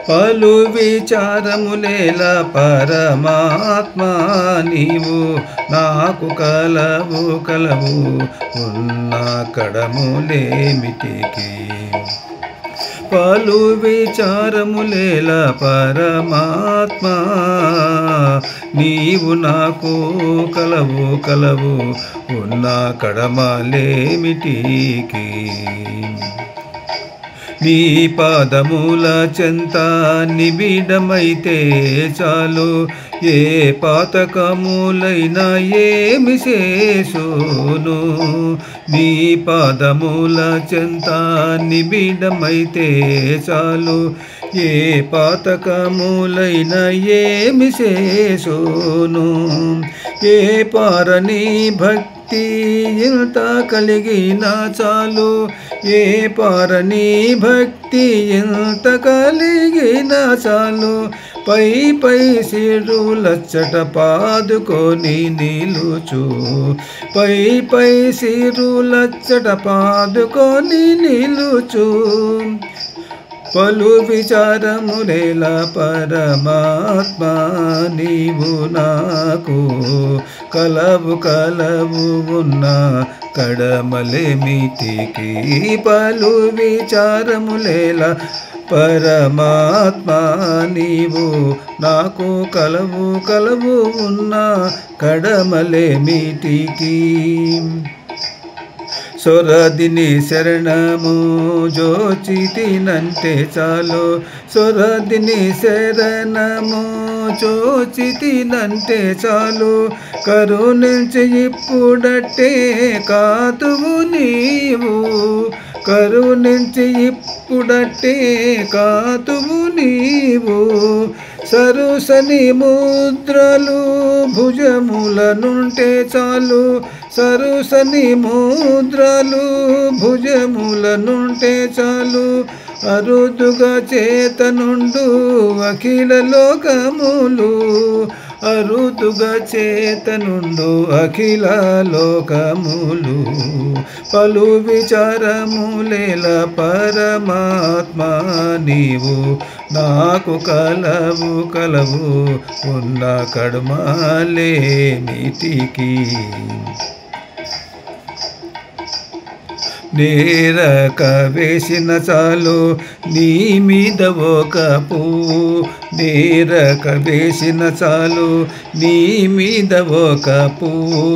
పలు విచారములేల పరమాత్మా నీవు నాకు కలవు కలవు ఉన్న కడములేమిటికి పలు విచారములేల పరమాత్మా నీవు నాకు కలవు కలవు ఉన్న కడమలేమిటికి నీ పాదముల చెంత నిబిడమైతే చాలు ఏ పాతకములైనా ఏమి శేషును నీ పాదముల చెంత నిబిడమైతే చాలు ఏ పాతకములైనా ఏమి శేషును ఏ పారని భక్తి ఇంత కలిగిన చాలు ఏ పారని భక్తి ఎంత కలిగిన చాలు పై పై సిరులచ్చట పాదుకొని నిలుచు పై పై సిరులచ్చట పాదుకొని నిలుచు పలు విచారములేల పరమాత్మా నీవు నాకు కలవు కలవు ఉన్న కడమలేమిటికి పలు విచారములేల పరమాత్మా నీవు నాకు కలవు కలవు ఉన్న కడమలేమిటికి సొరదిని శరణము జోచితినంటే చాలు సొరదిని శరణము జోచితినంటే చాలు కరుణించి ఇప్పుడట్టే కాతువు నీవు కరుణించి ఇప్పుడట్టే కాతువు నీవు సరుసని ముద్రలు భుజములనుంటే చాలు సరుసని ముద్రలు భుజములనుంటే చాలు అరుదుగా చేతనుండు అఖిల లోకములు అరుదుగా చేతనుండు అఖిల లోకములు పలు విచారములేల పరమాత్మా నీవు నాకు కలవు కలవు ఉన్న కడమలేమిటికి నేరక వేసిన చాలు నీ మీద ఒక పువ్వు నేరక వేసిన చాలు నీ మీద ఒక పువ్వు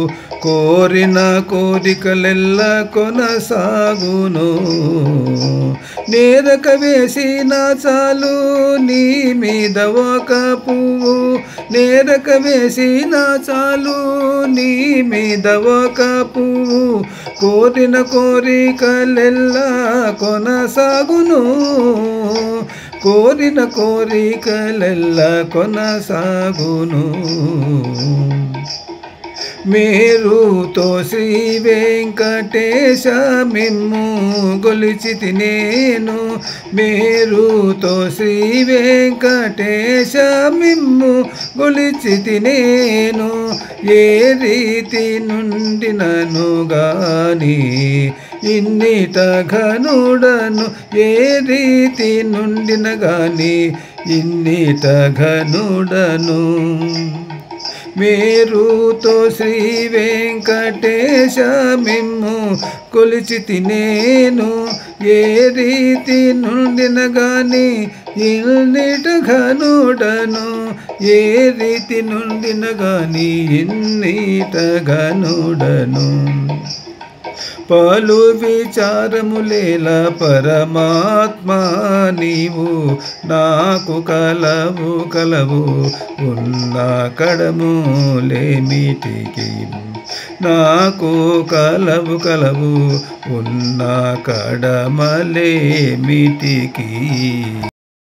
కోరిన కోరికలెల్ల కొనసాగును నేరక వేసిన చాలు నీ మీద ఒక పువ్వు నేరక వేసిన చాలు నీ మీద ఒక పువ్వు కోరిన కోరికలెల్లా కొనసాగును కోరిన కోరికలెల్లా కొనసాగును మేరుతో శ్రీ వెంకటేశ మిమ్ము గొలిచితి నేను మేరుతో శ్రీ వెంకటేశ మిమ్ము గొలిచితి నేను ఏ రీతి నుండి నన్ను గాని ఇన్నిట ఘనుడను ఏ రీతి నుండిన గాని ఇన్నిట ఘనుడను మేరుతో శ్రీ వెంకటేశ మిమ్ము కొలిచితి నేను ఏ రీతి నుండిన గాని ఇన్నిట ఘనుడను ఏ రీతి నుండిన గాని ఇన్నిట ఘనుడను పలు విచారములేల పరమాత్మా నీవు నాకు కలవు కలవు ఉన్న కడములేమిటికి నాకు కలవు కలవు ఉన్న కడమలేమిటికి